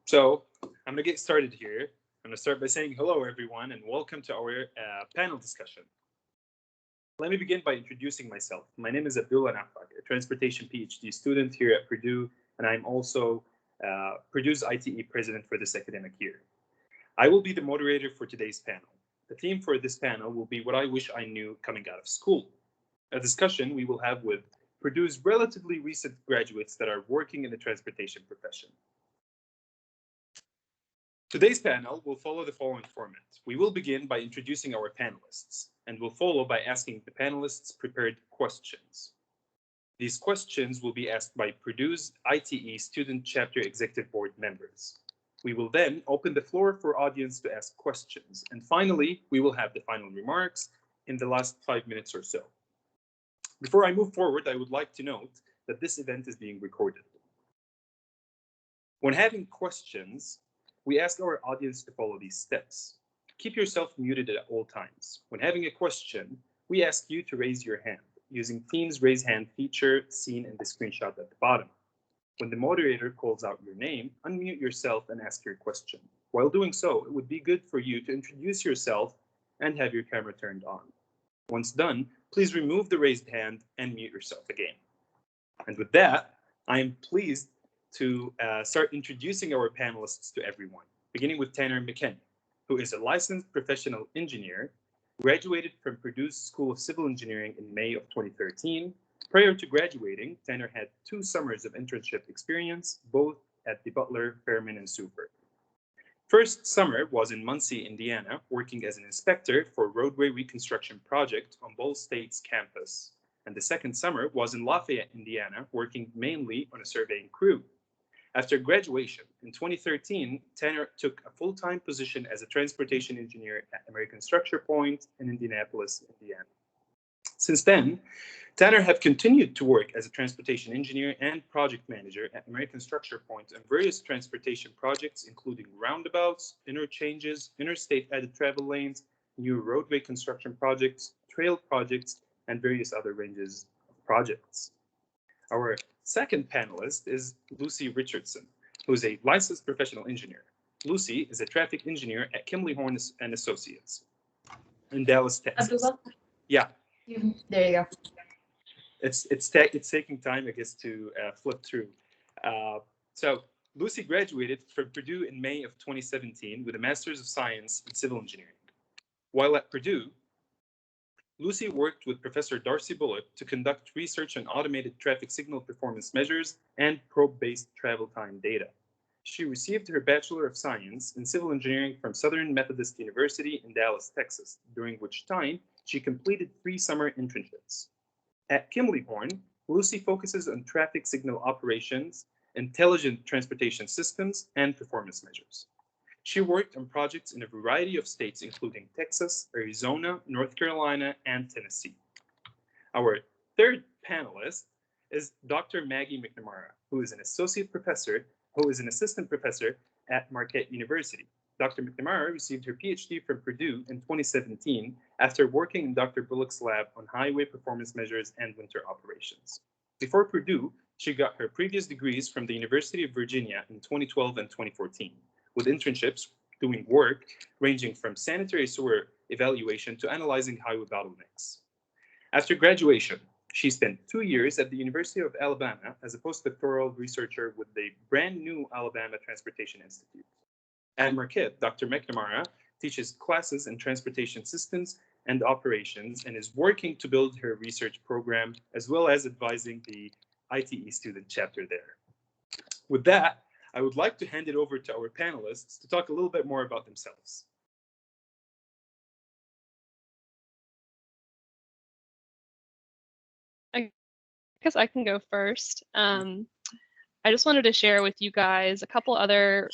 So I'm going to get started here. I'm going to start by saying hello, everyone, and welcome to our panel discussion. Let me begin by introducing myself. My name is Abdullah Nafak, a transportation PhD student here at Purdue, and I'm also Purdue's ITE president for this academic year. I will be the moderator for today's panel. The theme for this panel will be what I wish I knew coming out of school, a discussion we will have with Purdue's relatively recent graduates that are working in the transportation profession. Today's panel will follow the following format. We will begin by introducing our panelists, and we'll follow by asking the panelists prepared questions. These questions will be asked by Purdue's ITE Student Chapter Executive Board members. We will then open the floor for audience to ask questions, and finally, we will have the final remarks in the last 5 minutes or so. Before I move forward, I would like to note that this event is being recorded. When having questions, we ask our audience to follow these steps. Keep yourself muted at all times. When having a question, we ask you to raise your hand using Teams raise hand feature seen in the screenshot at the bottom. When the moderator calls out your name, unmute yourself and ask your question. While doing so, it would be good for you to introduce yourself and have your camera turned on. Once done, please remove the raised hand and mute yourself again. And with that, I am pleased to start introducing our panelists to everyone, beginning with Tanner McKinney, who is a licensed professional engineer, graduated from Purdue's School of Civil Engineering in May of 2013. Prior to graduating, Tanner had 2 summers of internship experience, both at the Butler, Fairman, and Super. First summer was in Muncie, Indiana, working as an inspector for roadway reconstruction project on Ball State's campus. And the second summer was in Lafayette, Indiana, working mainly on a surveying crew. After graduation in 2013, Tanner took a full-time position as a transportation engineer at American Structurepoint in Indianapolis, Indiana. Since then, Tanner have continued to work as a transportation engineer and project manager at American Structurepoint on various transportation projects, including roundabouts, interchanges, interstate added travel lanes, new roadway construction projects, trail projects, and various other ranges of projects. Our second panelist is Lucy Richardson, who is a licensed professional engineer. Lucy is a traffic engineer at Kimley-Horn and Associates in Dallas, Texas. Abdullah? Yeah. There you go. It's taking time, I guess, to flip through. So Lucy graduated from Purdue in May of 2017 with a Master's of Science in Civil Engineering. While at Purdue, Lucy worked with Professor Darcy Bullock to conduct research on automated traffic signal performance measures and probe-based travel time data. She received her Bachelor of Science in Civil Engineering from Southern Methodist University in Dallas, Texas, during which time she completed 3 summer internships. At Kimley-Horn, Lucy focuses on traffic signal operations, intelligent transportation systems, and performance measures. She worked on projects in a variety of states, including Texas, Arizona, North Carolina, and Tennessee. Our third panelist is Dr. Maggie McNamara, who is an assistant professor at Marquette University. Dr. McNamara received her PhD from Purdue in 2017 after working in Dr. Bullock's lab on highway performance measures and winter operations. Before Purdue, she got her previous degrees from the University of Virginia in 2012 and 2014. With internships doing work ranging from sanitary sewer evaluation to analyzing highway bottlenecks. After graduation, she spent 2 years at the University of Alabama as a postdoctoral researcher with the brand new Alabama Transportation Institute. At Marquette, Dr. McNamara teaches classes in transportation systems and operations and is working to build her research program as well as advising the ITE student chapter there. With that, I would like to hand it over to our panelists to talk a little bit more about themselves. I guess I can go first. I just wanted to share with you guys a couple other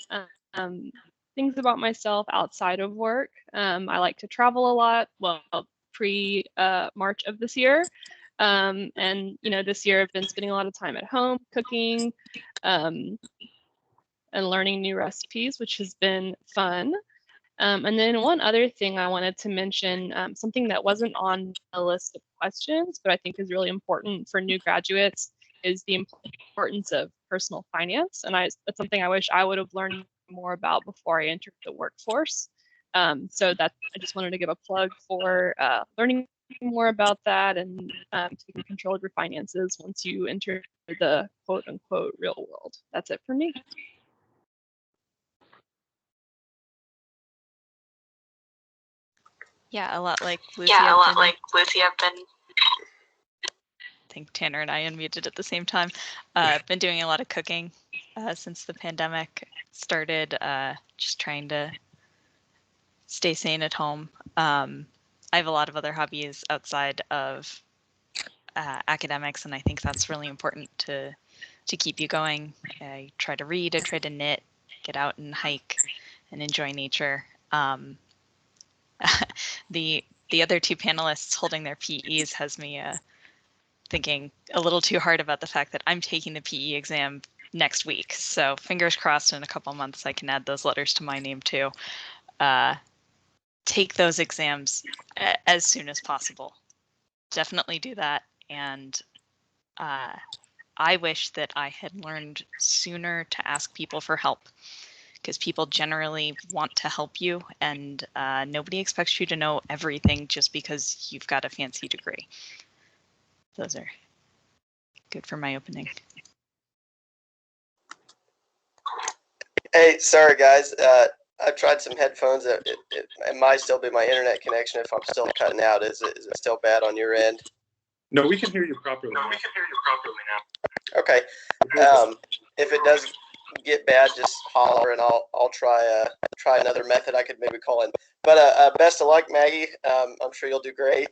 things about myself outside of work. I like to travel a lot, well, pre-March of this year. And, this year I've been spending a lot of time at home cooking, and learning new recipes, which has been fun. And then one other thing I wanted to mention, something that wasn't on the list of questions, but I think is really important for new graduates, is the importance of personal finance. And that's something I wish I would have learned more about before I entered the workforce. So that I just wanted to give a plug for learning more about that and taking control of your finances once you enter the quote unquote real world. That's it for me. Yeah, a lot like Lucy. I think Tanner and I unmuted at the same time. I've been doing a lot of cooking since the pandemic started, just trying to stay sane at home. I have a lot of other hobbies outside of academics, and I think that's really important to keep you going. I try to read, I try to knit, get out and hike and enjoy nature. The other two panelists holding their PEs has me thinking a little too hard about the fact that I'm taking the PE exam next week. So fingers crossed in a couple months I can add those letters to my name too. Take those exams as soon as possible. Definitely do that. And I wish that I had learned sooner to ask people for help, because people generally want to help you, and nobody expects you to know everything just because you've got a fancy degree. Those are good for my opening. Hey, sorry guys. I've tried some headphones. It might still be my internet connection if I'm still cutting out. Is it still bad on your end? No, we can hear you properly. Okay. If it does get bad, just holler and I'll try another method I could maybe call in. But best of luck, Maggie. I'm sure you'll do great.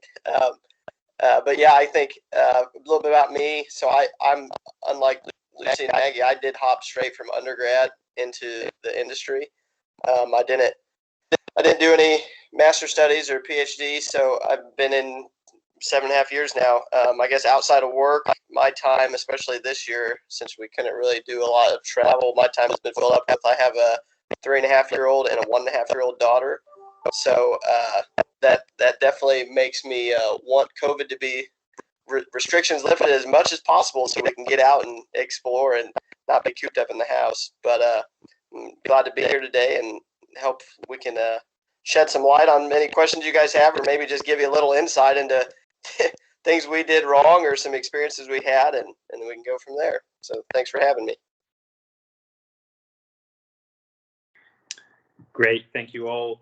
But yeah, I think a little bit about me. So I'm unlike Lucy and Maggie. I did hop straight from undergrad into the industry. I didn't do any master's studies or PhD, so I've been in 7.5 years now. I guess outside of work, my time, especially this year, since we couldn't really do a lot of travel, my time has been filled up with, I have a 3.5-year-old and a 1.5-year-old daughter. So that definitely makes me want COVID to be restrictions lifted as much as possible so we can get out and explore and not be cooped up in the house. But I'm glad to be here today and hope we can shed some light on many questions you guys have, or maybe just give you a little insight into things we did wrong or some experiences we had, and we can go from there. So thanks for having me. Great, thank you all.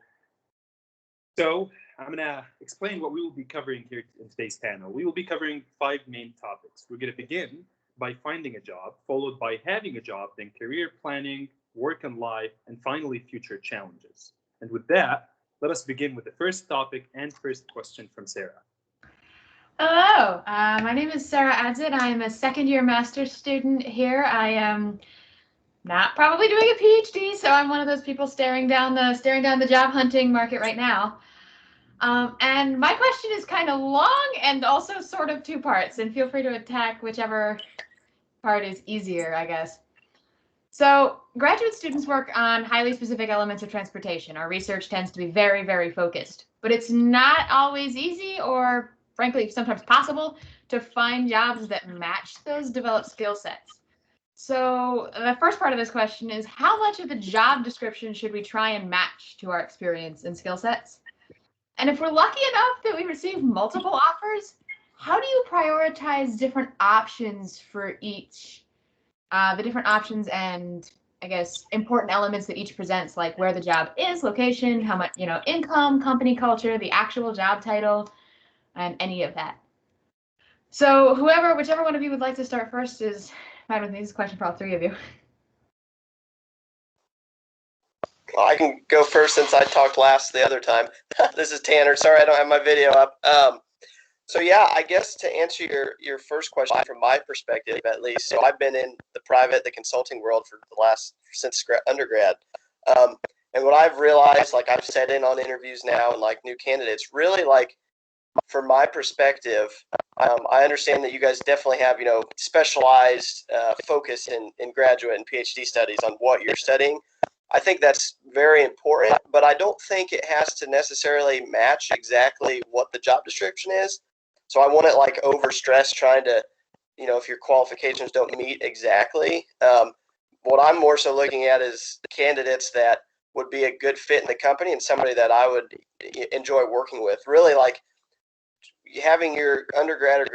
So I'm going to explain what we will be covering here in today's panel. We will be covering 5 main topics. We're going to begin by finding a job, followed by having a job, then career planning, work and life, and finally future challenges. And with that, let us begin with the first topic and first question from Sarah. Hello, my name is Sarah Adzit. I am a second-year master's student here. I am not probably doing a PhD, so I'm one of those people staring down the job hunting market right now. And my question is kind of long and also sort of 2 parts, and feel free to attack whichever part is easier, I guess. So graduate students work on highly specific elements of transportation. Our research tends to be very, very focused, but it's not always easy or frankly sometimes possible to find jobs that match those developed skill sets. So the first part of this question is, how much of the job description should we try and match to our experience and skill sets? And if we're lucky enough that we receive multiple offers, how do you prioritize different options for each? The different options and, I guess, important elements that each presents, like where the job is, location, how much, income, company culture, the actual job title, and any of that. So whichever one of you would like to start first is fine with me. This is a question for all 3 of you. Well, I can go first since I talked last the other time. This is Tanner. Sorry I don't have my video up. So yeah, I guess to answer your first question from my perspective, at least, so I've been in the consulting world since undergrad. And what I've realized, like I've sat in on interviews now and like new candidates, really like from my perspective, I understand that you guys definitely have, specialized focus in graduate and PhD studies on what you're studying. I think that's very important, but I don't think it has to necessarily match exactly what the job description is. So I wouldn't like overstress trying to, if your qualifications don't meet exactly. what I'm more so looking at is candidates that would be a good fit in the company and somebody that I would enjoy working with. Really, like, having your undergrad or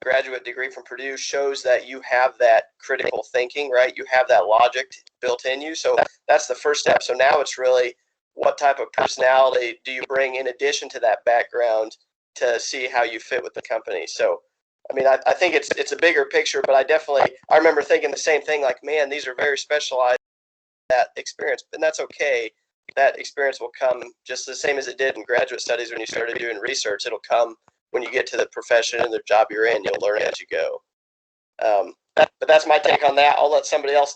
graduate degree from Purdue shows that you have that critical thinking, right? You have that logic built in you. So that's the first step. So now it's really, what type of personality do you bring in addition to that background to see how you fit with the company? So, I mean, I think it's a bigger picture, but I remember thinking the same thing, like, man, these are very specialized, that experience, and that's okay. That experience will come just the same as it did in graduate studies when you started doing research. It'll come when you get to the profession and the job you're in. You'll learn as you go. But that's my take on that. I'll let somebody else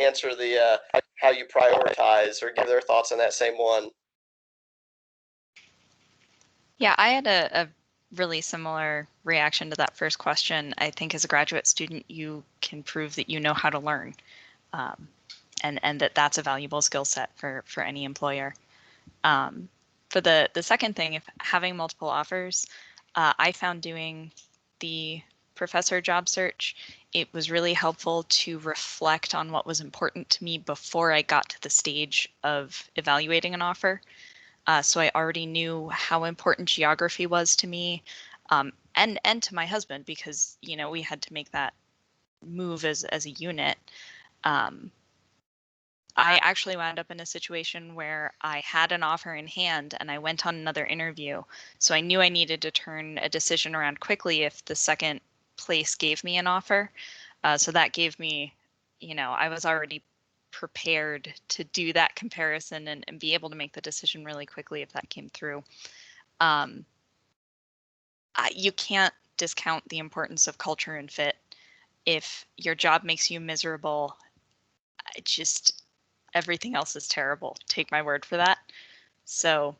answer the how you prioritize or give their thoughts on that same one. Yeah, I had a really similar reaction to that first question. I think as a graduate student, you can prove that you know how to learn, and that's a valuable skill set for any employer. For the second thing, if having multiple offers, I found doing the professor job search, it was really helpful to reflect on what was important to me before I got to the stage of evaluating an offer. So I already knew how important geography was to me, and to my husband, because, you know, we had to make that move as a unit. I actually wound up in a situation where I had an offer in hand and I went on another interview. So I knew I needed to turn a decision around quickly if the second place gave me an offer. So that gave me, you know, I was already prepared to do that comparison and be able to make the decision really quickly if that came through. You can't discount the importance of culture and fit. If your job makes you miserable, everything else is terrible. Take my word for that. So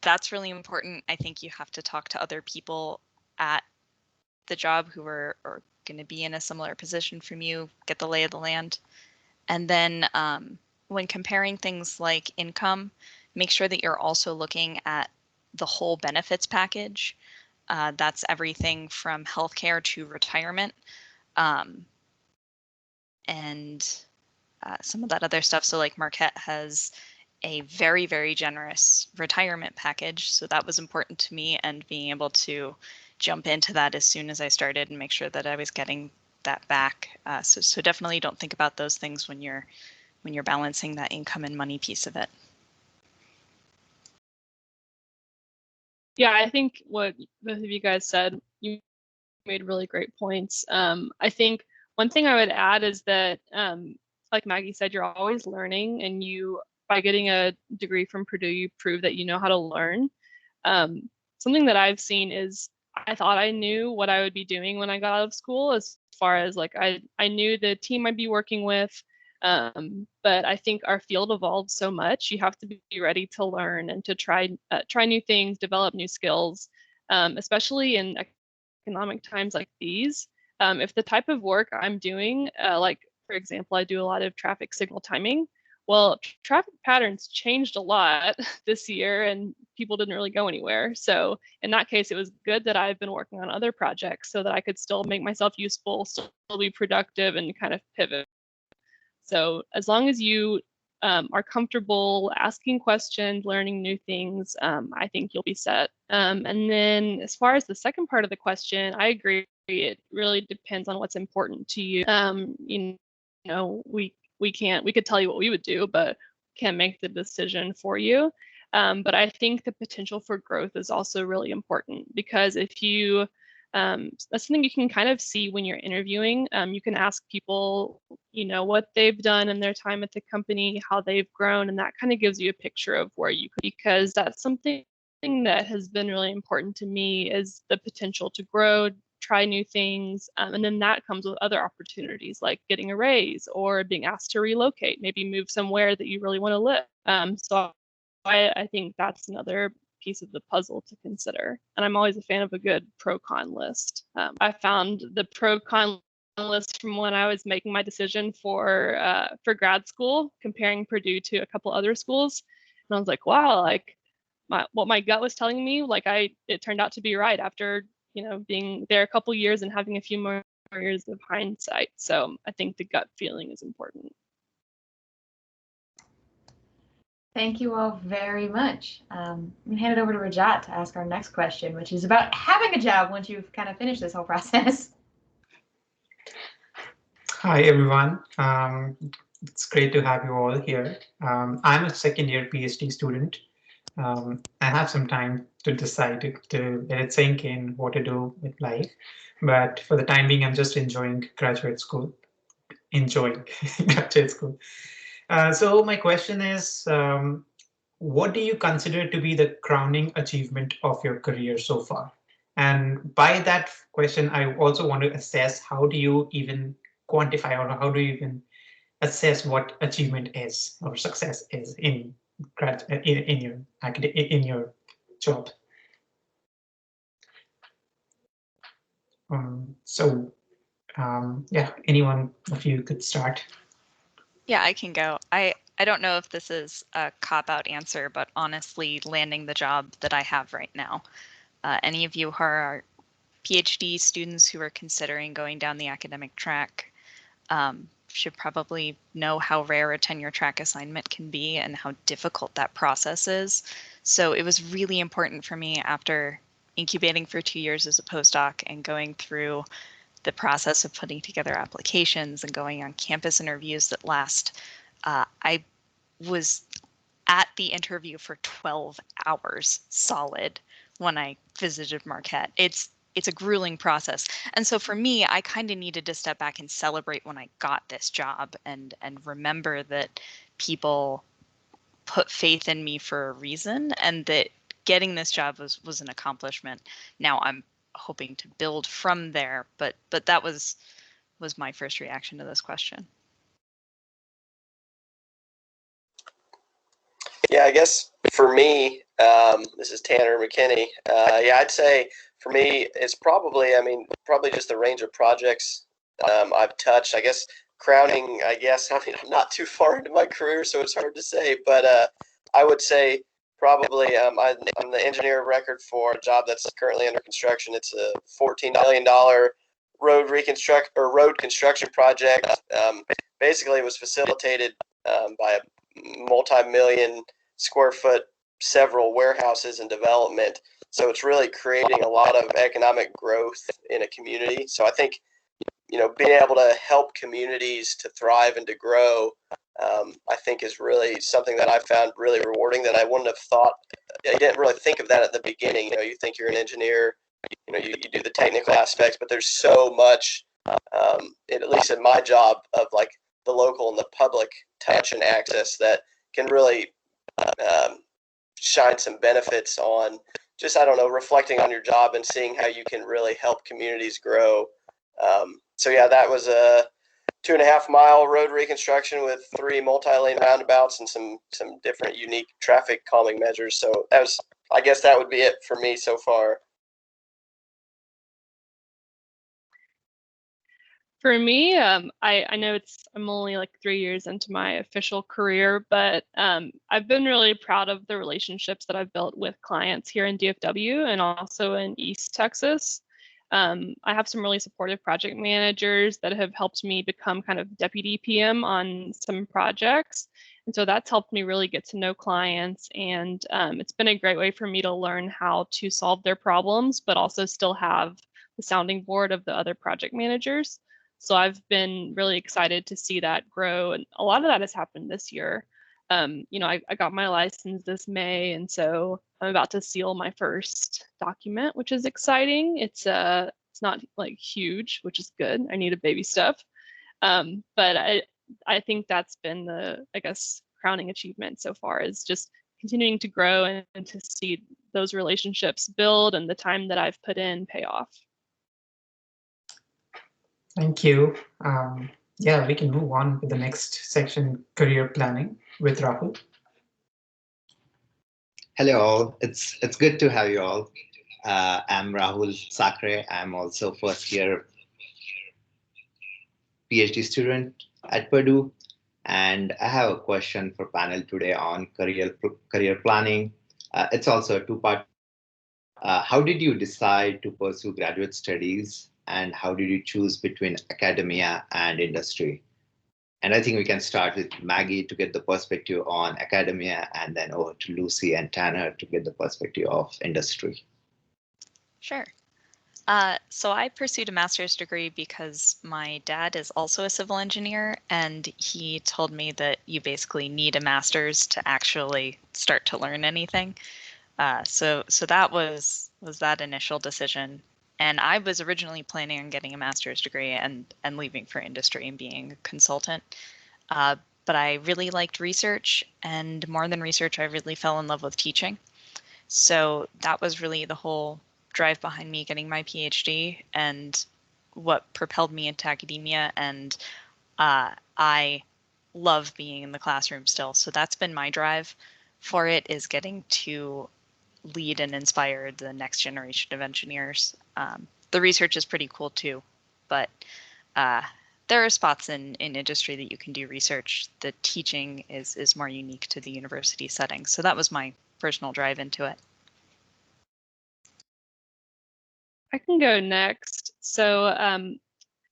that's really important. I think you have to talk to other people at the job who are going to be in a similar position from you, get the lay of the land. And then when comparing things like income, make sure that you're also looking at the whole benefits package. That's everything from healthcare to retirement. And some of that other stuff. So like Marquette has a very, very generous retirement package. So that was important to me, and being able to jump into that as soon as I started and make sure that I was getting that back. So definitely don't think about those things when you're balancing that income and money piece of it. Yeah, I think what both of you guys said, you made really great points. I think one thing I would add is that, like Maggie said, you're always learning, and by getting a degree from Purdue, you prove that you know how to learn. Something that I've seen is, I thought I knew what I would be doing when I got out of school, as far as like I knew the team I'd be working with, but I think our field evolved so much. You have to be ready to learn and to try new things, develop new skills, especially in economic times like these. If the type of work I'm doing, like for example, I do a lot of traffic signal timing. Well, traffic patterns changed a lot this year and people didn't really go anywhere. So in that case, it was good that I've been working on other projects so that I could still make myself useful, still be productive, and kind of pivot. So as long as you are comfortable asking questions, learning new things, I think you'll be set. And then as far as the second part of the question, I agree. It really depends on what's important to you. You know, we could tell you what we would do, but can't make the decision for you. But I think the potential for growth is also really important, because if you that's something you can kind of see when you're interviewing. You can ask people, you know, what they've done in their time at the company, how they've grown, and that kind of gives you a picture of where you could, because that's something that has been really important to me, is the potential to grow, try new things, and then that comes with other opportunities like getting a raise or being asked to relocate, maybe move somewhere that you really want to live. So I think that's another piece of the puzzle to consider. And I'm always a fan of a good pro-con list. I found the pro-con list from when I was making my decision for grad school, comparing Purdue to a couple other schools, and I was like, wow, like what my gut was telling me, like it turned out to be right after, you know, being there a couple years and having a few more years of hindsight. So I think the gut feeling is important. Thank you all very much. I'm going to hand it over to Rajat to ask our next question, which is about having a job once you've kind of finished this whole process. Hi, everyone. It's great to have you all here. I'm a second-year PhD student. I have some time to decide to let it sink in what to do with life. But for the time being, I'm just enjoying graduate school. So my question is, what do you consider to be the crowning achievement of your career so far? And by that question, I also want to assess how do you even quantify or how do you even assess what achievement is or success is in your job. Yeah, anyone of you could start. Yeah, I can go. I don't know if this is a cop-out answer, but honestly, landing the job that I have right now. Any of you who are PhD students who are considering going down the academic track should probably know how rare a tenure track assignment can be and how difficult that process is. So it was really important for me after incubating for 2 years as a postdoc and going through the process of putting together applications and going on campus interviews that last. I was at the interview for 12 hours solid when I visited Marquette. It's a grueling process. And so for me, I kind of needed to step back and celebrate when I got this job and remember that people put faith in me for a reason and that getting this job was an accomplishment. Now I'm hoping to build from there, but that was my first reaction to this question. Yeah, I guess for me, this is Tanner McKinney. Yeah, I'd say for me, it's probably just the range of projects I've touched. I guess crowning, I'm not too far into my career, so it's hard to say. But I would say probably I'm the engineer of record for a job that's currently under construction. It's a $14 million road construction project. Basically, it was facilitated by a multi-million square foot several warehouses and development. So it's really creating a lot of economic growth in a community. So I think, being able to help communities to thrive and to grow, I think is really something that I found really rewarding that I wouldn't have thought. I didn't really think of that at the beginning. You think you're an engineer, you do the technical aspects, but there's so much, at least in my job, of like the local and the public touch and access that can really shine some benefits on just, reflecting on your job and seeing how you can really help communities grow. So yeah, that was a 2.5 mile road reconstruction with 3 multi-lane roundabouts and some different unique traffic calming measures. So I guess that would be it for me so far. For me, I know I'm only like 3 years into my official career, but I've been really proud of the relationships that I've built with clients here in DFW and also in East Texas. I have some really supportive project managers that have helped me become kind of deputy PM on some projects. And so that's helped me really get to know clients. And it's been a great way for me to learn how to solve their problems, but also still have the sounding board of the other project managers. So I've been really excited to see that grow. And a lot of that has happened this year. I got my license this May, and so I'm about to seal my first document, which is exciting. It's not like huge, which is good. I need a baby step. But I think that's been the, crowning achievement so far, is just continuing to grow and to see those relationships build and the time that I've put in pay off. Thank you. Yeah, we can move on with the next section, career planning, with Rahul. Hello all, it's good to have you all. I'm Rahul Sakre. I'm also first year PhD student at Purdue, and I have a question for panel today on career planning. It's also a two-part. How did you decide to pursue graduate studies, and how did you choose between academia and industry? And I think we can start with Maggie to get the perspective on academia, and then over to Lucy and Tanner to get the perspective of industry. Sure. So I pursued a master's degree because my dad is also a civil engineer, and he told me that you basically need a master's to actually start to learn anything. So that was that initial decision. And I was originally planning on getting a master's degree and leaving for industry and being a consultant. But I really liked research, and more than research, I really fell in love with teaching. So that was really the whole drive behind me getting my PhD and what propelled me into academia. And I love being in the classroom still. So that's been my drive for it, is getting to lead and inspire the next generation of engineers. The research is pretty cool too, but there are spots in industry that you can do research. The teaching is more unique to the university setting. So that was my personal drive into it. I can go next. So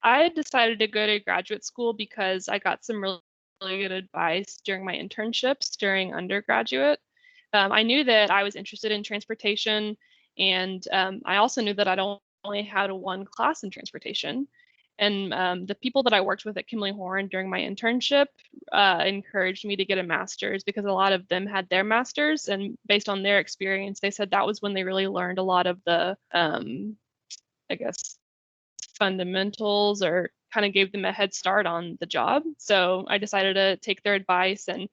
I decided to go to graduate school because I got some really good advice during my internships during undergraduate. I knew that I was interested in transportation, and I also knew that I only had one class in transportation. And the people that I worked with at Kimley-Horn during my internship encouraged me to get a master's, because a lot of them had their master's, and based on their experience, they said that was when they really learned a lot of the, I guess, fundamentals, or kind of gave them a head start on the job. So I decided to take their advice, and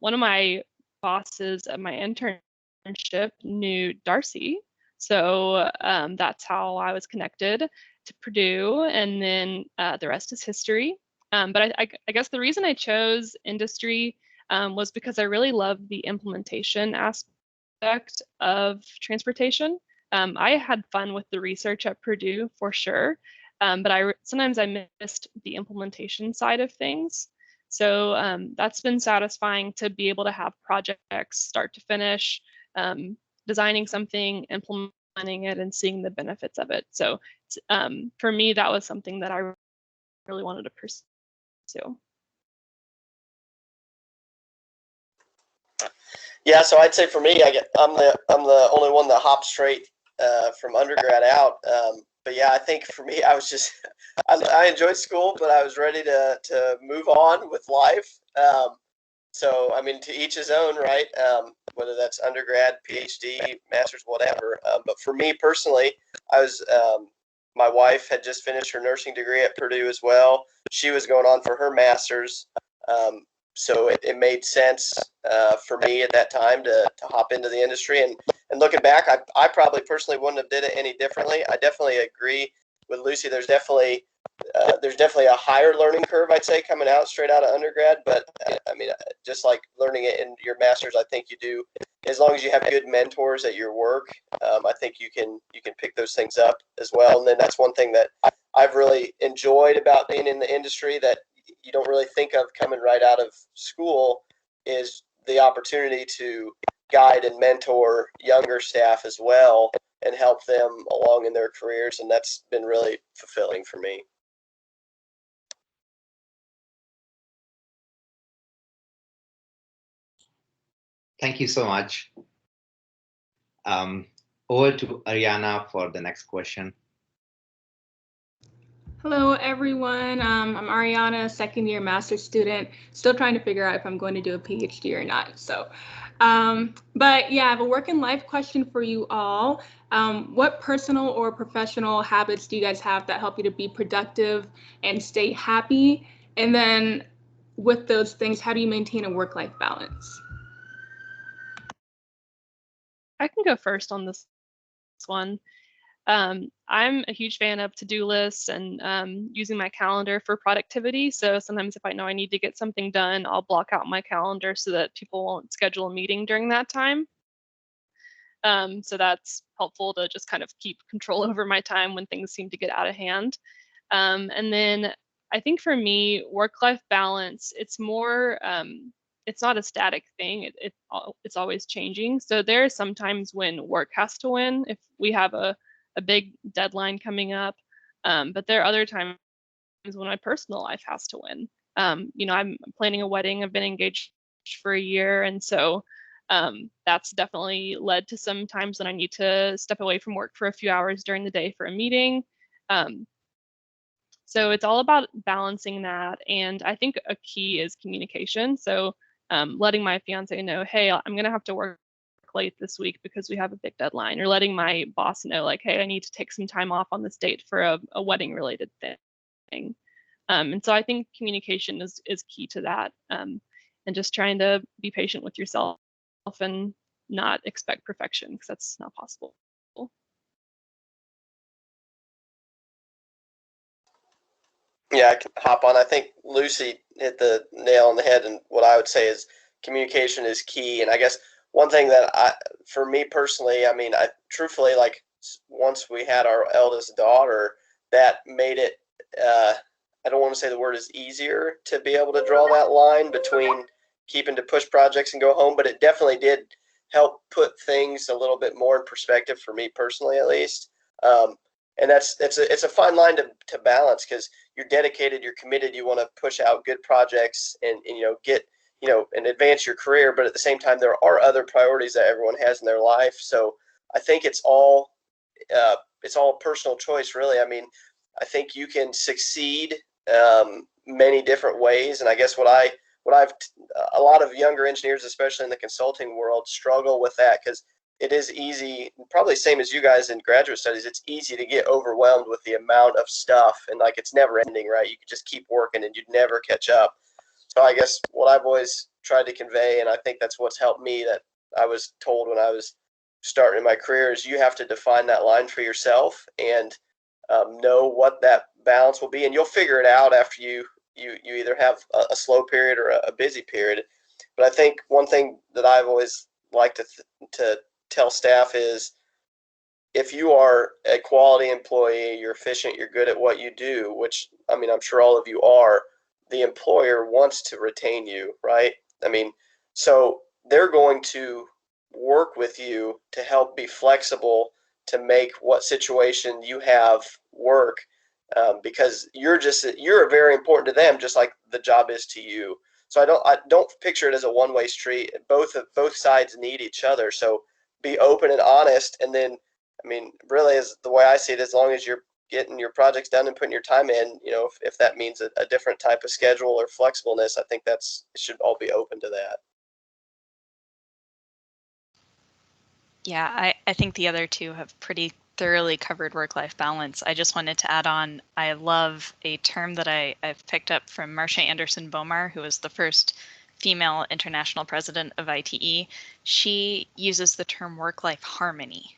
one of my bosses at my internship knew Darcy. So that's how I was connected to Purdue, and then the rest is history. But I guess the reason I chose industry was because I really love the implementation aspect of transportation. I had fun with the research at Purdue for sure, but sometimes I missed the implementation side of things. So that's been satisfying to be able to have projects start to finish, designing something, implementing it, and seeing the benefits of it. So for me, that was something that I really wanted to pursue. Yeah, so I'd say for me, I'm the only one that hopped straight from undergrad out. But yeah, I think for me, I was just I enjoyed school, but I was ready to move on with life. So I mean, to each his own, right? Whether that's undergrad, PhD, master's, whatever. But for me personally, I was my wife had just finished her nursing degree at Purdue as well. She was going on for her master's. So it made sense for me at that time to hop into the industry. And looking back, I probably personally wouldn't have did it any differently. I definitely agree with Lucy. There's definitely a higher learning curve, I'd say, coming out straight out of undergrad. But I mean, just like learning it in your master's, I think you do, as long as you have good mentors at your work. I think you can pick those things up as well. And then that's one thing that I've really enjoyed about being in the industry that you don't really think of coming right out of school, is the opportunity to guide and mentor younger staff as well and help them along in their careers. And that's been really fulfilling for me. Thank you so much. Over to Ariana for the next question. Hello, everyone. I'm Ariana, second year master's student, still trying to figure out if I'm going to do a PhD or not. So, but yeah, I have a work and life question for you all. What personal or professional habits do you guys have that help you to be productive and stay happy? And then with those things, how do you maintain a work-life balance? I can go first on this one. I'm a huge fan of to-do lists and using my calendar for productivity. So sometimes if I know I need to get something done, I'll block out my calendar so that people won't schedule a meeting during that time. So that's helpful to just kind of keep control over my time when things seem to get out of hand. And then I think for me, work-life balance, it's more, it's not a static thing. It's always changing. So there are some times when work has to win. If we have a big deadline coming up, But there are other times when my personal life has to win. I'm planning a wedding. I've been engaged for a year, and so that's definitely led to some times when I need to step away from work for a few hours during the day for a meeting. So it's all about balancing that, and I think a key is communication. So letting my fiance know, hey, I'm gonna have to work late this week because we have a big deadline, or letting my boss know, like, hey, I need to take some time off on this date for a wedding related thing. And so I think communication is key to that, and just trying to be patient with yourself and not expect perfection, because that's not possible. Yeah, I can hop on. I think Lucy hit the nail on the head, and what I would say is communication is key. And I guess one thing that for me personally, I mean, I truthfully, like, once we had our eldest daughter, that made it, I don't want to say the word is easier to be able to draw that line between keeping to push projects and go home, but it definitely did help put things a little bit more in perspective for me personally, at least. And it's a fine line to balance, because you're dedicated, you're committed, you want to push out good projects and get and advance your career, but at the same time there are other priorities that everyone has in their life. So I think it's all personal choice, really. I mean, I think you can succeed many different ways, and I guess a lot of younger engineers, especially in the consulting world, struggle with that, because it is easy, probably same as you guys in graduate studies, it's easy to get overwhelmed with the amount of stuff, and like, it's never ending, right? You could just keep working and you'd never catch up. So I guess what I've always tried to convey, and I think that's what's helped me, that I was told when I was starting in my career, is you have to define that line for yourself and know what that balance will be, and you'll figure it out after you either have a slow period or a busy period. But I think one thing that I've always liked to tell staff is, if you are a quality employee, you're efficient, you're good at what you do, which, I mean, I'm sure all of you are, the employer wants to retain you, right? I mean, so they're going to work with you to help be flexible to make what situation you have work, because you're very important to them, just like the job is to you. So I don't picture it as a one-way street. Both sides need each other. So be open and honest, and then, I mean, really, is the way I see it, as long as you're getting your projects done and putting your time in, if that means a different type of schedule or flexibleness, I think it should all be open to that. Yeah, I think the other two have pretty thoroughly covered work-life balance. I just wanted to add on, I love a term that I've picked up from Marcia Anderson Bomar, who was the first female international president of ITE. She uses the term work-life harmony,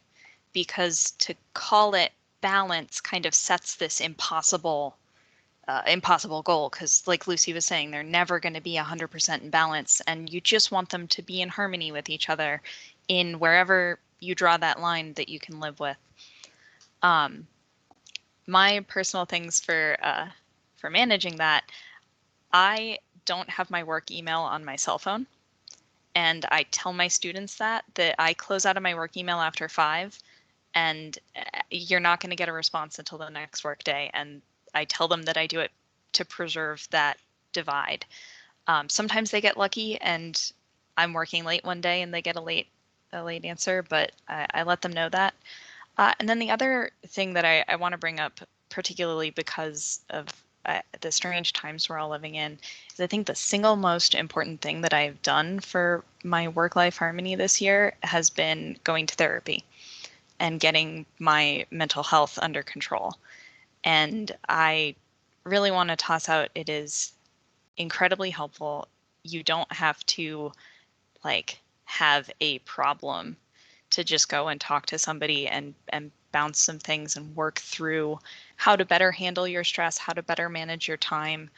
because to call it balance kind of sets this impossible goal, because like Lucy was saying, they're never going to be 100% in balance, and you just want them to be in harmony with each other in wherever you draw that line that you can live with. My personal things for managing that, I don't have my work email on my cell phone, and I tell my students that I close out of my work email after 5, and you're not going to get a response until the next work day. And I tell them that I do it to preserve that divide. Sometimes they get lucky and I'm working late one day and they get a late answer, but I let them know that. And then the other thing that I want to bring up, particularly because of the strange times we're all living in, is I think the single most important thing that I've done for my work-life harmony this year has been going to therapy and getting my mental health under control. And I really want to toss out, it is incredibly helpful. You don't have to have a problem to just go and talk to somebody and bounce some things and work through how to better handle your stress, how to better manage your time.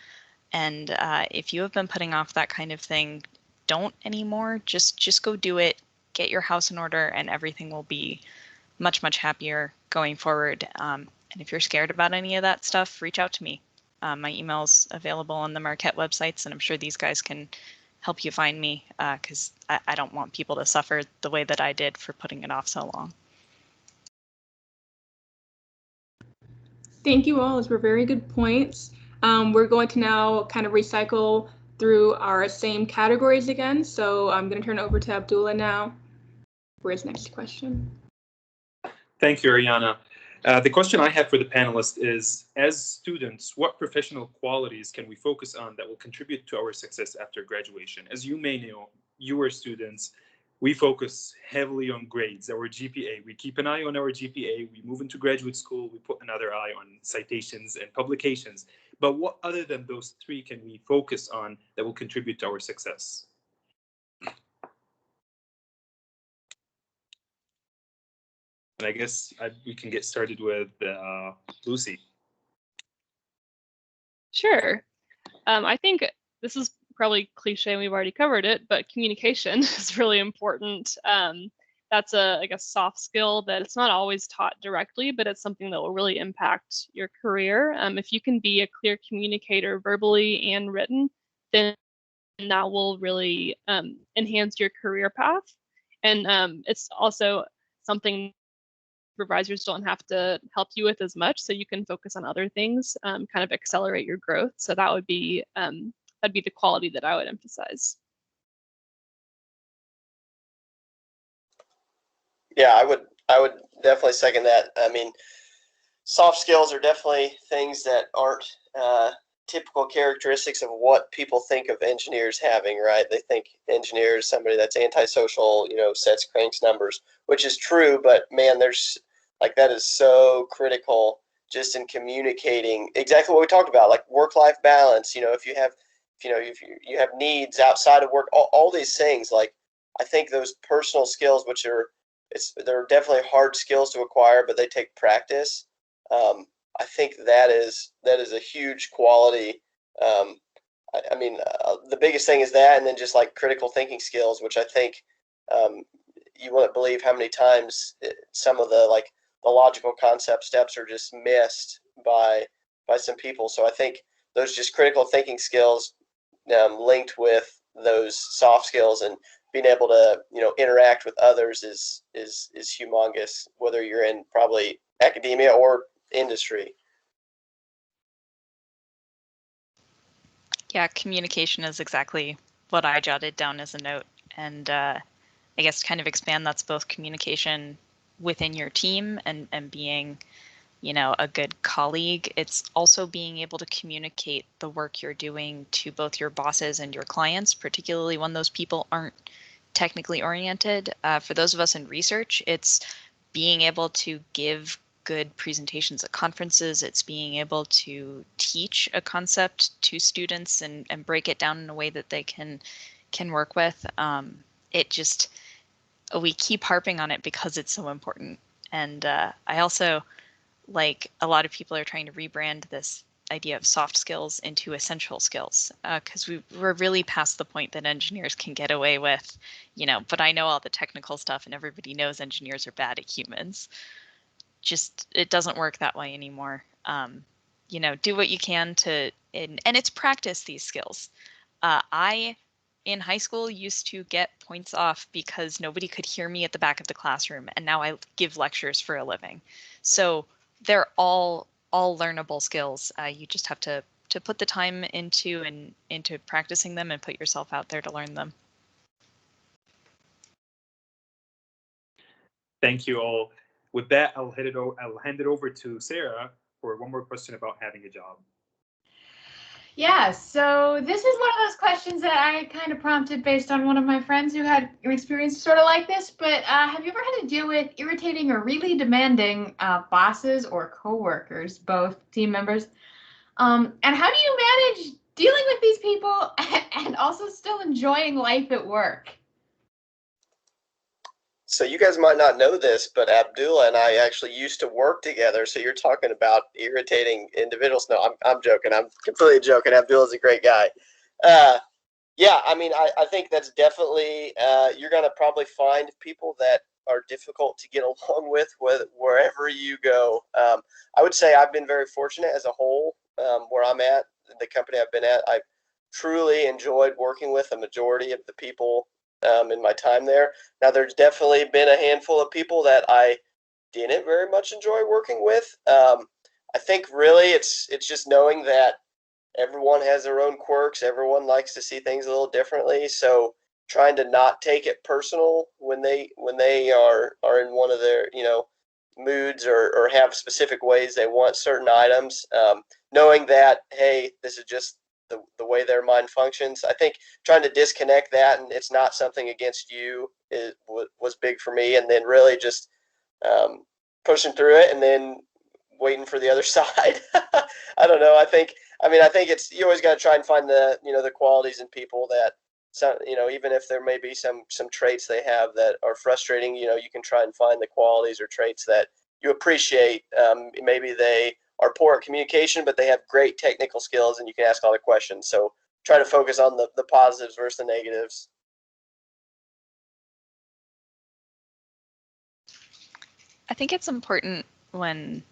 And if you have been putting off that kind of thing, don't anymore. Just go do it. Get your house in order, and everything will be much, much happier going forward. And if you're scared about any of that stuff, reach out to me. My email's available on the Marquette websites, and I'm sure these guys can help you find me, because I don't want people to suffer the way that I did for putting it off so long. Thank you all. Those were very good points. We're going to now kind of recycle through our same categories again. So I'm going to turn it over to Abdullah now for his next question. Thank you, Ariana. The question I have for the panelists is, as students, what professional qualities can we focus on that will contribute to our success after graduation? As you may know, you are students, we focus heavily on grades, our GPA. We keep an eye on our GPA. We move into graduate school. We put another eye on citations and publications. But what other than those three can we focus on that will contribute to our success? And I guess we can get started with Lucy. Sure. I think this is probably cliche and we've already covered it, but communication is really important. That's I guess, soft skill that it's not always taught directly, but it's something that will really impact your career. If you can be a clear communicator verbally and written, then that will really enhance your career path. And it's also something supervisors don't have to help you with as much, so you can focus on other things, kind of accelerate your growth. So that would be that'd be the quality that I would emphasize. Yeah, I would definitely second that. I mean, soft skills are definitely things that aren't typical characteristics of what people think of engineers having, right? They think engineers, somebody that's antisocial, sets, cranks numbers, which is true, but man, there's that is so critical just in communicating exactly what we talked about, like work-life balance. If you have needs outside of work, all these things, I think those personal skills, which they're definitely hard skills to acquire, but they take practice. I think that is a huge quality. I mean, the biggest thing is that, and then just critical thinking skills, which I think you wouldn't believe how many times some of the logical concept steps are just missed by some people. So I think those just critical thinking skills linked with those soft skills and being able to interact with others is humongous, whether you're in probably academia or industry. Yeah, communication is exactly what I jotted down as a note. And I guess kind of expand, that's both communication within your team and being, a good colleague. It's also being able to communicate the work you're doing to both your bosses and your clients, particularly when those people aren't technically oriented. For those of us in research, it's being able to give good presentations at conferences. It's being able to teach a concept to students and break it down in a way that they can work with. We keep harping on it because it's so important. And I also, a lot of people are trying to rebrand this idea of soft skills into essential skills, because we're really past the point that engineers can get away with, but I know all the technical stuff and everybody knows engineers are bad at humans. Just, it doesn't work that way anymore. Do what you can to, and it's practice these skills. I, in high school, used to get points off because nobody could hear me at the back of the classroom, and now I give lectures for a living. So they're all learnable skills. You just have to put the time into practicing them and put yourself out there to learn them. Thank you all. With that, I'll hand it over to Sarah for one more question about having a job. Yeah, so this is one of those questions that I kind of prompted based on one of my friends who had an experience sort of like this, but have you ever had to deal with irritating or really demanding bosses or coworkers, both team members? And how do you manage dealing with these people and also still enjoying life at work? So you guys might not know this, but Abdullah and I actually used to work together. So you're talking about irritating individuals. No, I'm joking. I'm completely joking. Abdullah's a great guy. Yeah, I mean, I think that's definitely, you're going to probably find people that are difficult to get along with wherever you go. I would say I've been very fortunate as a whole, where I'm at, the company I've been at. I've truly enjoyed working with a majority of the people in my time there. Now, there's definitely been a handful of people that I didn't very much enjoy working with. I think really it's just knowing that everyone has their own quirks. Everyone likes to see things a little differently. So trying to not take it personal when they are in one of their, moods or have specific ways they want certain items. Knowing that, hey, this is just the way their mind functions. I think trying to disconnect that, and it's not something against you, was big for me. And then really just pushing through it, and then waiting for the other side. I don't know. I think it's, you always got to try and find the, the qualities in people that, even if there may be some traits they have that are frustrating, you can try and find the qualities or traits that you appreciate. Maybe they are poor at communication, but they have great technical skills, and you can ask all the questions. So try to focus on the positives versus the negatives. I think it's important when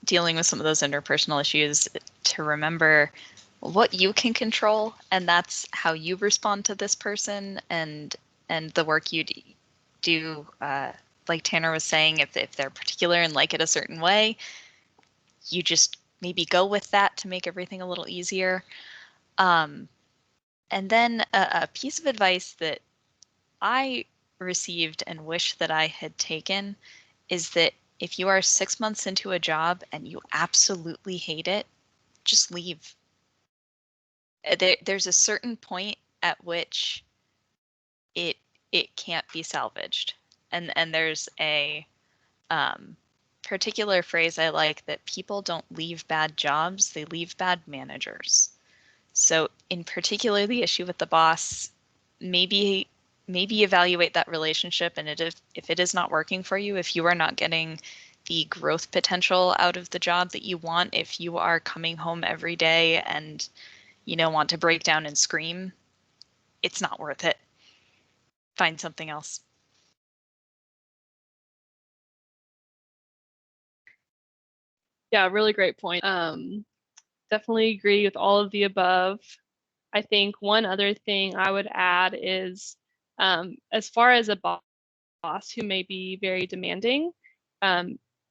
dealing with some of those interpersonal issues to remember what you can control, and that's how you respond to this person and the work you do. Like Tanner was saying, if they're particular and like it a certain way, you just maybe go with that to make everything a little easier. And then a piece of advice that I received and wish that I had taken is that if you are 6 months into a job and you absolutely hate it, just leave. There's a certain point at which it can't be salvaged. And there's a particular phrase I like, that people don't leave bad jobs, they leave bad managers. So in particular, the issue with the boss, maybe evaluate that relationship, and if it is not working for you, if you are not getting the growth potential out of the job that you want, if you are coming home every day and want to break down and scream, it's not worth it. Find something else. Yeah, really great point. Definitely agree with all of the above. I think one other thing I would add is, as far as a boss who may be very demanding,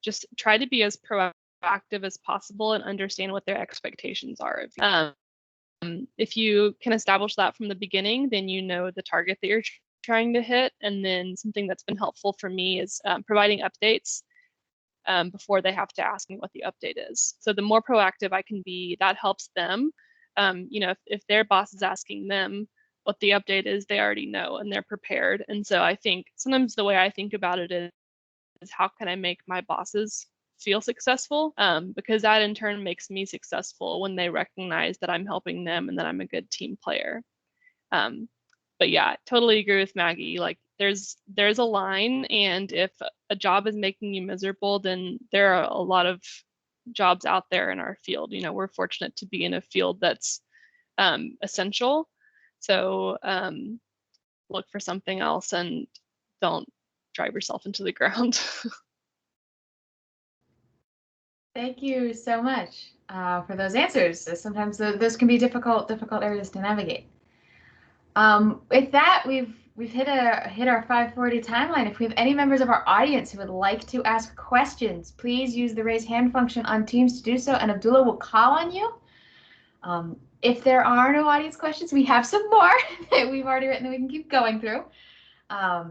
just try to be as proactive as possible and understand what their expectations are of you. If you can establish that from the beginning, then you know the target that you're trying to hit. And then something that's been helpful for me is providing updates before they have to ask me what the update is. So the more proactive I can be, that helps them. If their boss is asking them what the update is, they already know and they're prepared. And so I think sometimes the way I think about it is how can I make my bosses feel successful? Because that in turn makes me successful when they recognize that I'm helping them and that I'm a good team player. But yeah, totally agree with Maggie. Like there's a line, and if a job is making you miserable, then there are a lot of jobs out there in our field. We're fortunate to be in a field that's essential. So look for something else and don't drive yourself into the ground. Thank you so much for those answers. Sometimes those can be difficult areas to navigate. With that, we've hit our 5:40 timeline. If we have any members of our audience who would like to ask questions, please use the raise hand function on Teams to do so, and Abdullah will call on you. If there are no audience questions, we have some more that we've already written that we can keep going through. Yeah,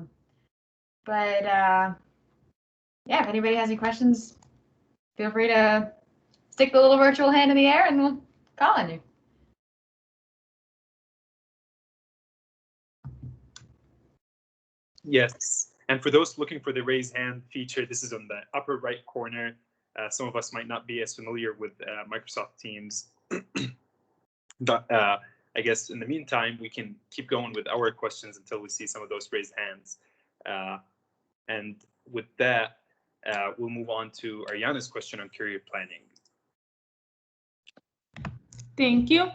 if anybody has any questions, feel free to stick the little virtual hand in the air and we'll call on you. Yes, and for those looking for the raise hand feature, this is on the upper right corner. Some of us might not be as familiar with Microsoft Teams. But I guess in the meantime, we can keep going with our questions until we see some of those raised hands. And with that, we'll move on to Ariana's question on career planning. Thank you.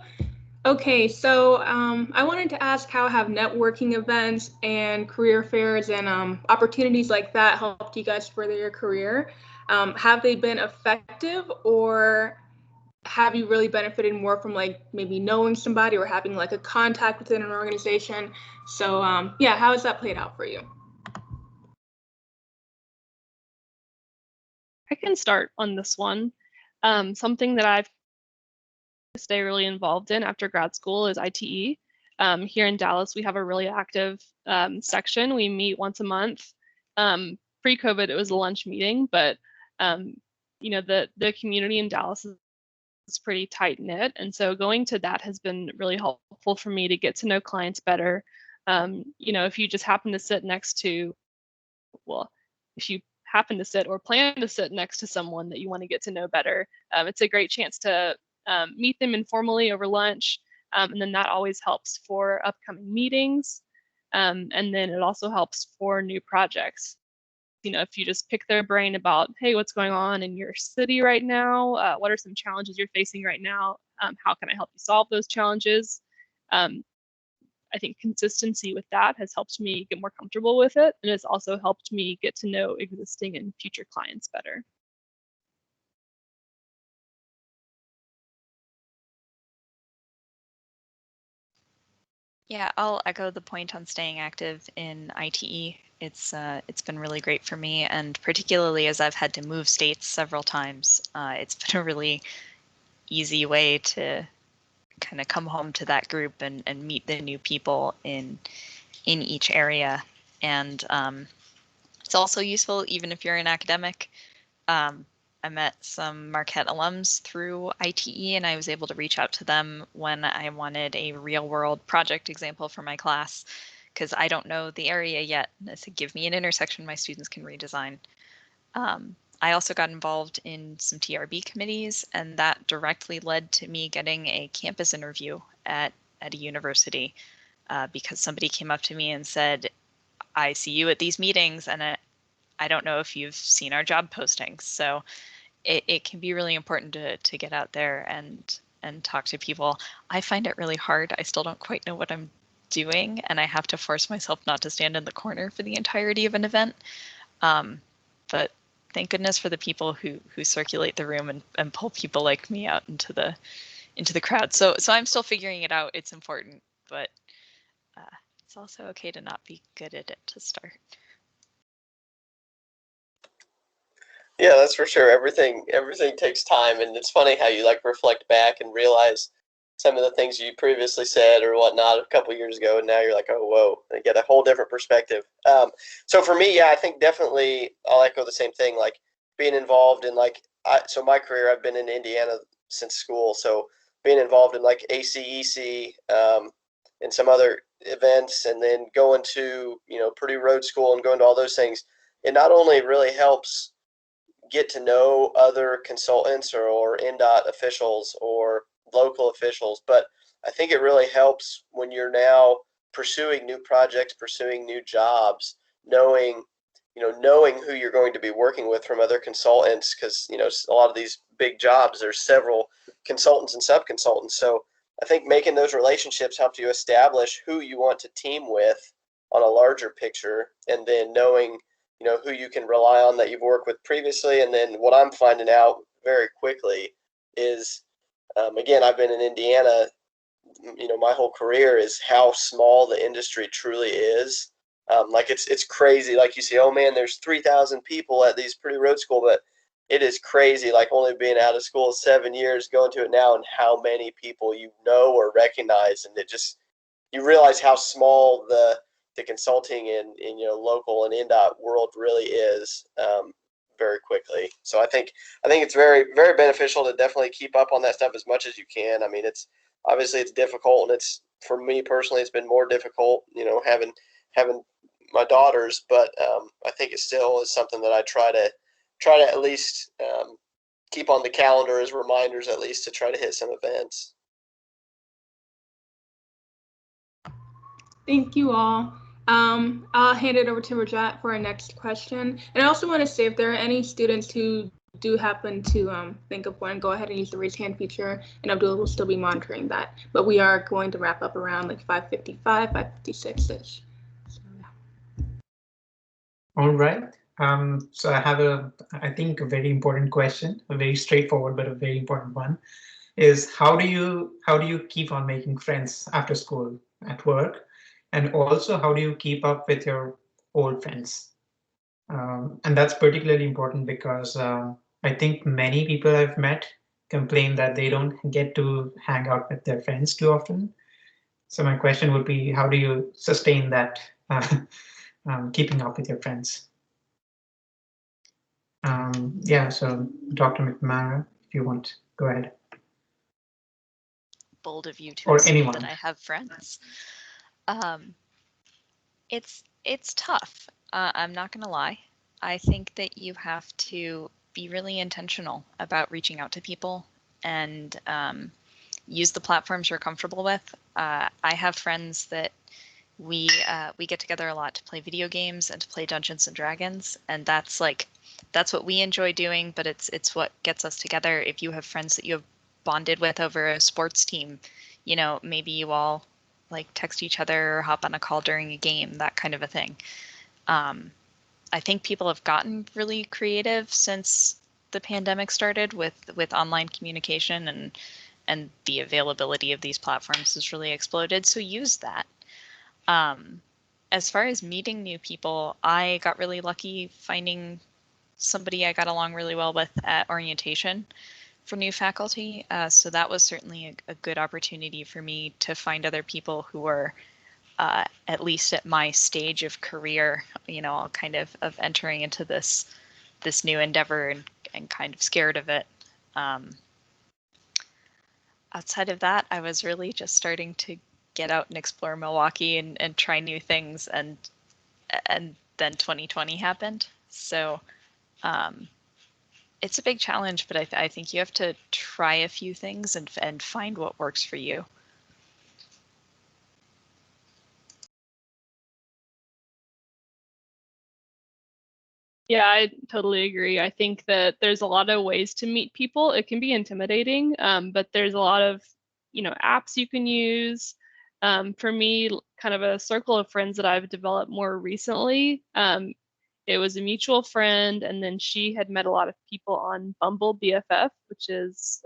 Okay, so I wanted to ask, how have networking events and career fairs and opportunities like that helped you guys further your career? Have they been effective, or have you really benefited more from like maybe knowing somebody or having like a contact within an organization? So yeah, how has that played out for you? I can start on this one. Something that I've stay really involved in after grad school is ITE. Here in Dallas, we have a really active section. We meet once a month. Pre-COVID, it was a lunch meeting, but you know, the community in Dallas is pretty tight knit, and so going to that has been really helpful for me to get to know clients better. You know, if you just happen to sit next to, well, if you happen to sit or plan to sit next to someone that you want to get to know better, it's a great chance to meet them informally over lunch, and then that always helps for upcoming meetings, and then it also helps for new projects. You know, if you just pick their brain about, hey, what's going on in your city right now? What are some challenges you're facing right now? How can I help you solve those challenges? I think consistency with that has helped me get more comfortable with it, and it's also helped me get to know existing and future clients better. Yeah, I'll echo the point on staying active in ITE. It's been really great for me, and particularly as I've had to move states several times, it's been a really easy way to kind of come home to that group and meet the new people in each area. And it's also useful even if you're an academic. I met some Marquette alums through ITE, and I was able to reach out to them when I wanted a real world project example for my class, because I don't know the area yet. I said, give me an intersection my students can redesign. I also got involved in some TRB committees, and that directly led to me getting a campus interview at a university, because somebody came up to me and said, I see you at these meetings, and I don't know if you've seen our job postings. So it can be really important to get out there and talk to people. I find it really hard. I still don't quite know what I'm doing, and I have to force myself not to stand in the corner for the entirety of an event. But thank goodness for the people who circulate the room and pull people like me out into the crowd. So I'm still figuring it out. It's important, but it's also okay to not be good at it to start. Yeah, that's for sure. Everything takes time, and it's funny how you like reflect back and realize some of the things you previously said or whatnot a couple of years ago, and now you're like, oh, whoa, and get a whole different perspective. So for me, yeah, I think definitely I'll echo the same thing. Like being involved in so my career, I've been in Indiana since school, so being involved in like ACEC and some other events, and then going to Purdue Road School and going to all those things, it not only really helps get to know other consultants or NDOT officials or local officials, but I think it really helps when you're now pursuing new projects, pursuing new jobs, knowing who you're going to be working with from other consultants, because a lot of these big jobs, there's several consultants and sub-consultants. So I think making those relationships helps you establish who you want to team with on a larger picture, and then knowing who you can rely on that you've worked with previously. And then what I'm finding out very quickly is, again, I've been in Indiana, my whole career, is how small the industry truly is. Like it's crazy. Like you see, oh man, there's 3,000 people at these Purdue Road School, but it is crazy. Like only being out of school 7 years, going to it now, and how many people you know or recognize, and you realize how small the consulting in local and NDOT world really is very quickly. So I think it's very, very beneficial to definitely keep up on that stuff as much as you can. I mean, it's obviously it's difficult, and it's, for me personally, it's been more difficult, having my daughters, but I think it still is something that I try to at least keep on the calendar as reminders, at least to try to hit some events. Thank you all. I'll hand it over to Rajat for our next question. And I also want to say, if there are any students who do happen to think of one, go ahead and use the raise hand feature, and Abdul will still be monitoring that. But we are going to wrap up around like 5:55, 5:56-ish. So, yeah. All right. So I have I think a very important question, a very straightforward but a very important one, is how do you keep on making friends after school, at work? And also, how do you keep up with your old friends? And that's particularly important because I think many people I've met complain that they don't get to hang out with their friends too often. So my question would be, how do you sustain that keeping up with your friends? Yeah, so Dr. McNamara, if you want, go ahead. Bold of you to Or assume anyone. that I have friends. It's tough. I'm not gonna lie. I think that you have to be really intentional about reaching out to people and use the platforms you're comfortable with. I have friends that we get together a lot to play video games and to play Dungeons and Dragons, and that's what we enjoy doing. But it's what gets us together. If you have friends that you have bonded with over a sports team, you know, maybe you all like text each other or hop on a call during a game, that kind of a thing. I think people have gotten really creative since the pandemic started with online communication, and the availability of these platforms has really exploded. So use that. As far as meeting new people, I got really lucky finding somebody I got along really well with at orientation for new faculty. So that was certainly a good opportunity for me to find other people who were at least at my stage of career, you know, kind of entering into this new endeavor and kind of scared of it. Outside of that, I was really just starting to get out and explore Milwaukee and try new things, and then 2020 happened. So it's a big challenge, but I think you have to try a few things and find what works for you. Yeah, I totally agree. I think that there's a lot of ways to meet people. It can be intimidating, but there's a lot of, you know, apps you can use. For me, kind of a circle of friends that I've developed more recently. It was a mutual friend, and then she had met a lot of people on Bumble BFF, which is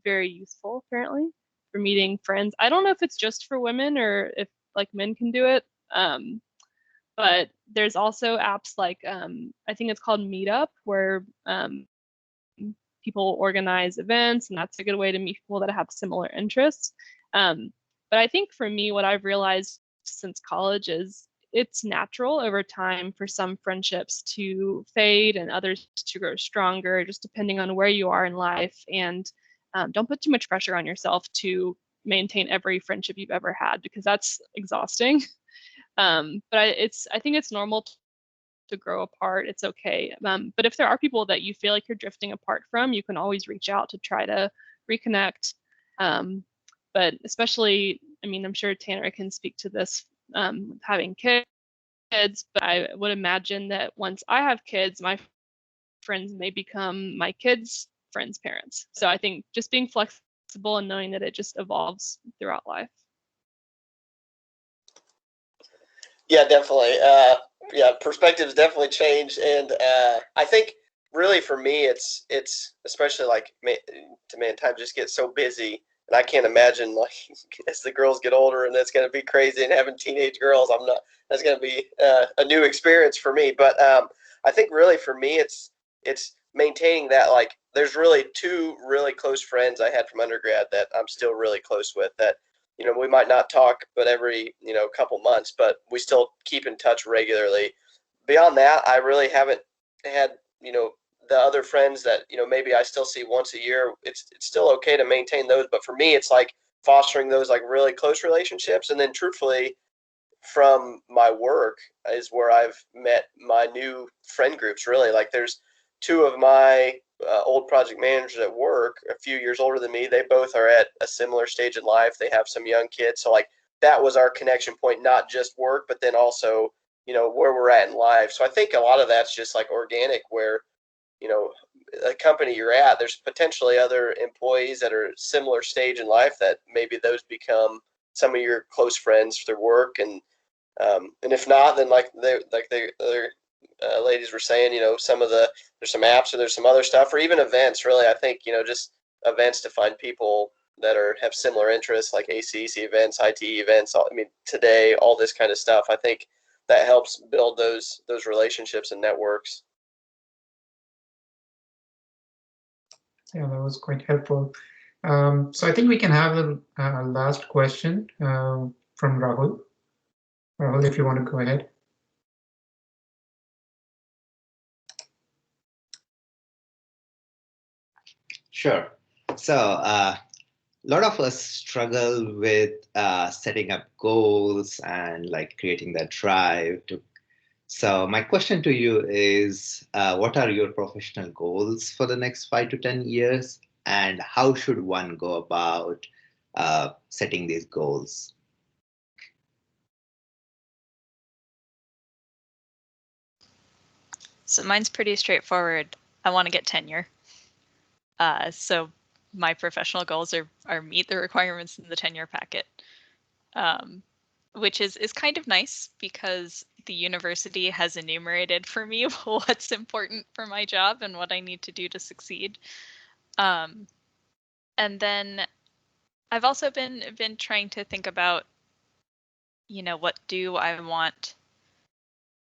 very useful apparently for meeting friends. I don't know if it's just for women or if like men can do it. But there's also apps like I think it's called Meetup, where people organize events, and that's a good way to meet people that have similar interests. But I think for me, what I've realized since college is it's natural over time for some friendships to fade and others to grow stronger, just depending on where you are in life. And don't put too much pressure on yourself to maintain every friendship you've ever had, because that's exhausting. But I think it's normal to grow apart. It's okay. But if there are people that you feel like you're drifting apart from, you can always reach out to try to reconnect. But especially, I mean, I'm sure Tanner can speak to this, having kids, but I would imagine that once I have kids, my friends may become my kids' friends' parents. So I think just being flexible and knowing that it just evolves throughout life. Yeah, definitely. Yeah, perspectives definitely change, and I think really for me, it's especially like time just gets so busy, and I can't imagine like as the girls get older, and that's going to be crazy, and having teenage girls, that's going to be a new experience for me. But I think really for me, it's maintaining that. Like, there's really two really close friends I had from undergrad that I'm still really close with, that we might not talk, but every, couple months, but we still keep in touch regularly. Beyond that, I really haven't had, the other friends that, maybe I still see once a year. It's still okay to maintain those. But for me, it's like fostering those like really close relationships. And then truthfully, from my work is where I've met my new friend groups, really. Like, there's two of my old project managers at work, a few years older than me. They both are at a similar stage in life. They have some young kids. So like that was our connection point, not just work, but then also, where we're at in life. So I think a lot of that's just like organic, where, a company you're at, there's potentially other employees that are similar stage in life that maybe those become some of your close friends through work. And if not, then like the other ladies were saying, there's some apps or there's some other stuff, or even events. Really, I think just events to find people that have similar interests, like ACC events, ITE events. I mean, today, all this kind of stuff. I think that helps build those relationships and networks. Yeah, that was quite helpful. So I think we can have a last question from Rahul. Rahul, if you want to go ahead. Sure. So a lot of us struggle with setting up goals and like creating that drive to. So my question to you is, what are your professional goals for the next 5 to 10 years? And how should one go about setting these goals? So mine's pretty straightforward. I want to get tenure. So my professional goals are meet the requirements in the tenure packet, which is kind of nice because the university has enumerated for me what's important for my job and what I need to do to succeed. And then I've also been trying to think about, what do I want,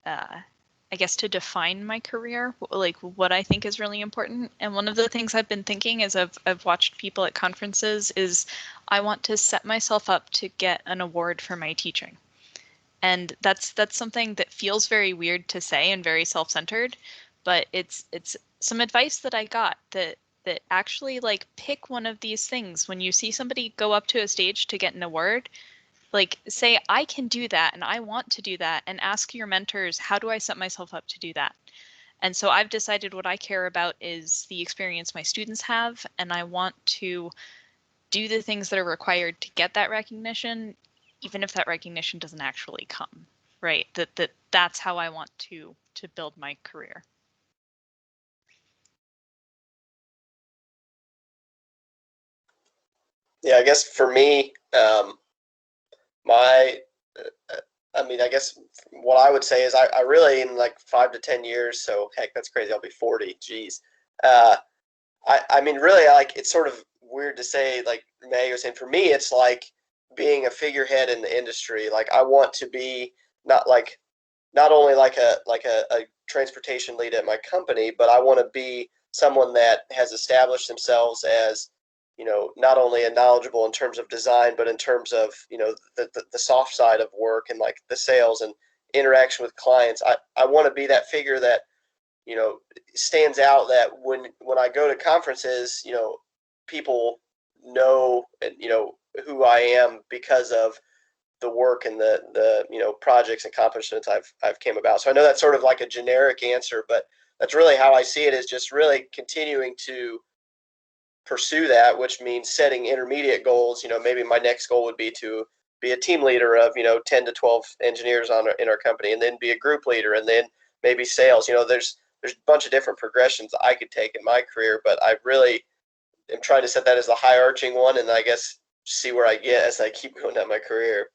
I guess, to define my career, like what I think is really important. And one of the things I've been thinking as I've watched people at conferences is I want to set myself up to get an award for my teaching. And that's something that feels very weird to say and very self-centered, but it's some advice that I got that actually, like, pick one of these things. When you see somebody go up to a stage to get an award, like, say, I can do that and I want to do that, and ask your mentors, how do I set myself up to do that? And so I've decided what I care about is the experience my students have, and I want to do the things that are required to get that recognition, even if that recognition doesn't actually come, right? That's how I want to build my career. Yeah, I guess for me, I guess what I would say is I really, in like 5 to 10 years, so heck, that's crazy. I'll be 40. Geez. I mean, really, it's sort of weird to say, like Maggie was saying, for me, it's like being a figurehead in the industry. Like, I want to be not only like a transportation lead at my company, but I want to be someone that has established themselves as, not only a knowledgeable in terms of design, but in terms of, the soft side of work and like the sales and interaction with clients. I want to be that figure that, stands out, that when I go to conferences, people know, who I am because of the work and the projects and accomplishments I've came about. So I know that's sort of like a generic answer, but that's really how I see it, is just really continuing to pursue that, which means setting intermediate goals. Maybe my next goal would be to be a team leader of 10 to 12 engineers in our company, and then be a group leader, and then maybe sales. There's a bunch of different progressions I could take in my career, but I really am trying to set that as the high arching one, and I guess see where I get as I keep going down my career.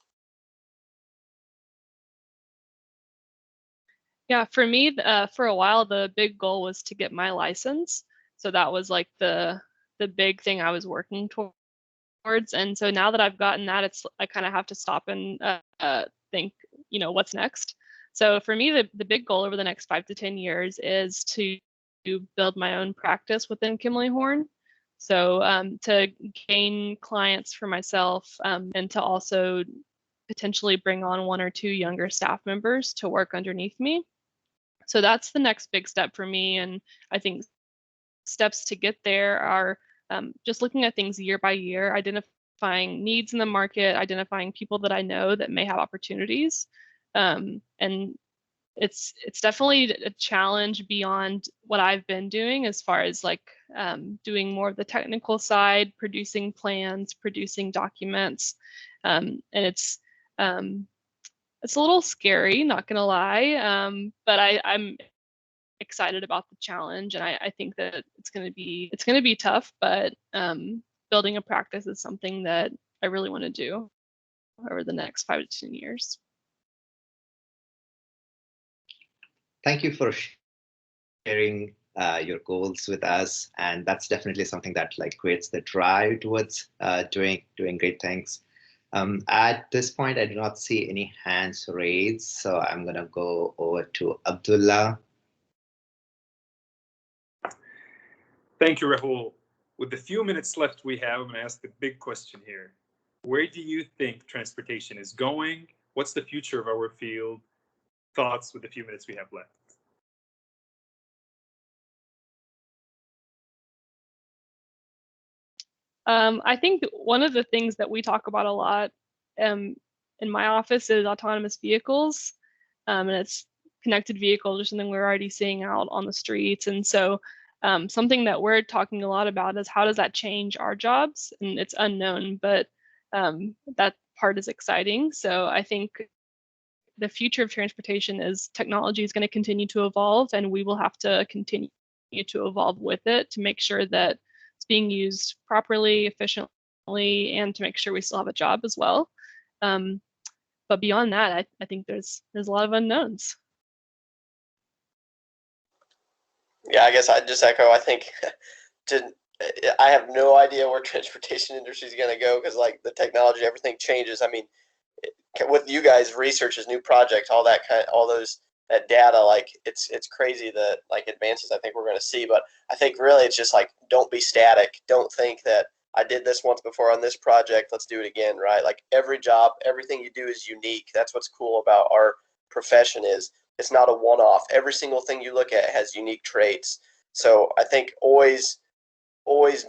Yeah, for me, for a while, the big goal was to get my license. So that was like the big thing I was working towards. And so now that I've gotten that, I kind of have to stop and think, what's next. So for me, the big goal over the next 5 to 10 years is to build my own practice within Kimley-Horn. So to gain clients for myself, and to also potentially bring on 1 or 2 younger staff members to work underneath me. So that's the next big step for me. And I think steps to get there are just looking at things year by year, identifying needs in the market, identifying people that I know that may have opportunities. And it's definitely a challenge beyond what I've been doing, as far as like doing more of the technical side, producing plans, producing documents. And it's a little scary, not gonna lie, but I'm excited about the challenge, and I think that it's gonna be tough, but building a practice is something that I really want to do over the next 5 to 10 years. Thank you for sharing your goals with us, and that's definitely something that like creates the drive towards doing great things. At this point, I do not see any hands raised, so I'm going to go over to Abdullah. Thank you, Rahul. With the few minutes left we have, I'm going to ask the big question here. Where do you think transportation is going? What's the future of our field? Thoughts with the few minutes we have left. I think one of the things that we talk about a lot in my office is autonomous vehicles, and it's connected vehicles or something we're already seeing out on the streets. And so something that we're talking a lot about is how does that change our jobs? And it's unknown, but that part is exciting. So I think the future of transportation is technology is going to continue to evolve, and we will have to continue to evolve with it to make sure that it's being used properly, efficiently, and to make sure we still have a job as well. But beyond that, I think there's a lot of unknowns. Yeah, I guess I'd just echo. I think I have no idea where transportation industry is going to go because, like, the technology, everything changes. I mean, with you guys, researches, new projects, all that that data, like it's crazy the like advances I think we're going to see. But I think really it's just like, don't be static. Don't think that I did this once before on this project, let's do it again, right? Like every job, everything you do is unique. That's what's cool about our profession is it's not a one-off. Every single thing you look at has unique traits. So I think always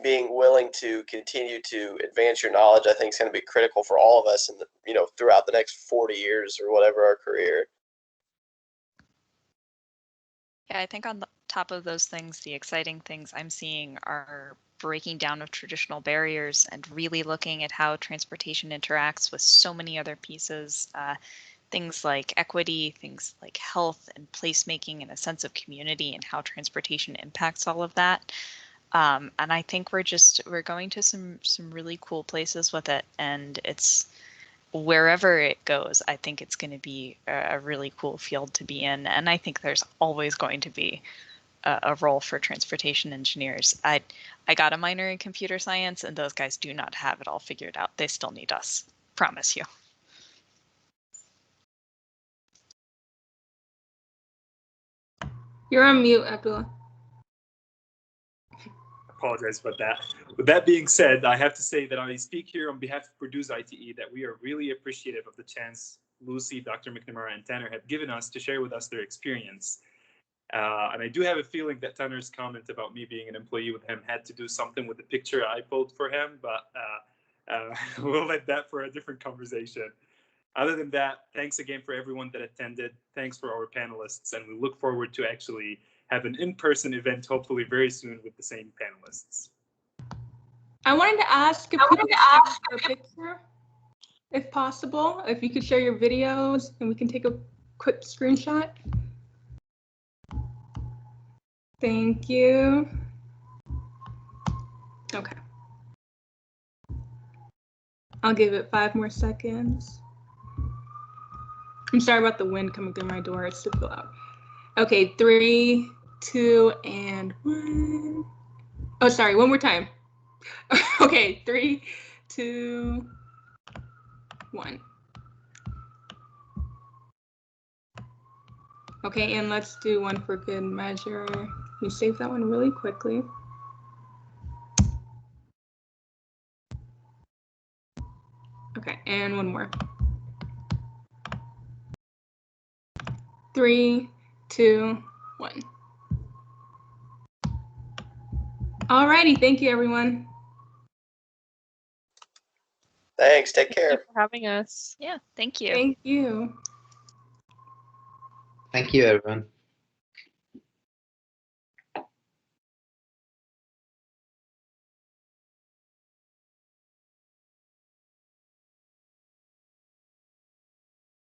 being willing to continue to advance your knowledge, I think is going to be critical for all of us in the, throughout the next 40 years or whatever our career. Yeah, I think on the top of those things, the exciting things I'm seeing are breaking down of traditional barriers and really looking at how transportation interacts with so many other pieces, things like equity, things like health and placemaking and a sense of community and how transportation impacts all of that. And I think we're going to some really cool places with it, and it's wherever it goes, I think it's going to be a really cool field to be in. And I think there's always going to be a role for transportation engineers. I got a minor in computer science, and those guys do not have it all figured out. They still need us. Promise you. You're on mute, Abdullah. Apologize about that. With that being said, I have to say that I speak here on behalf of Purdue ITE that we are really appreciative of the chance Lucy, Dr. McNamara, and Tanner have given us to share with us their experience. And I do have a feeling that Tanner's comment about me being an employee with him had to do something with the picture I pulled for him, but we'll let that for a different conversation. Other than that, thanks again for everyone that attended. Thanks for our panelists, and we look forward to actually have an in-person event, hopefully very soon, with the same panelists. I wanted to ask if you could share a picture, if possible, if you could share your videos and we can take a quick screenshot. Thank you. Okay. I'll give it 5 more seconds. I'm sorry about the wind coming through my door. It's still loud. Okay, 3, 2, and 1. Oh, sorry, one more time. Okay, 3, 2, 1. Okay, and let's do one for good measure. You save that one really quickly. Okay, and one more. 3, 2, 1. Alrighty, thank you, everyone. Thanks. Take care. Thank you for having us. Yeah, thank you. Thank you. Thank you, everyone.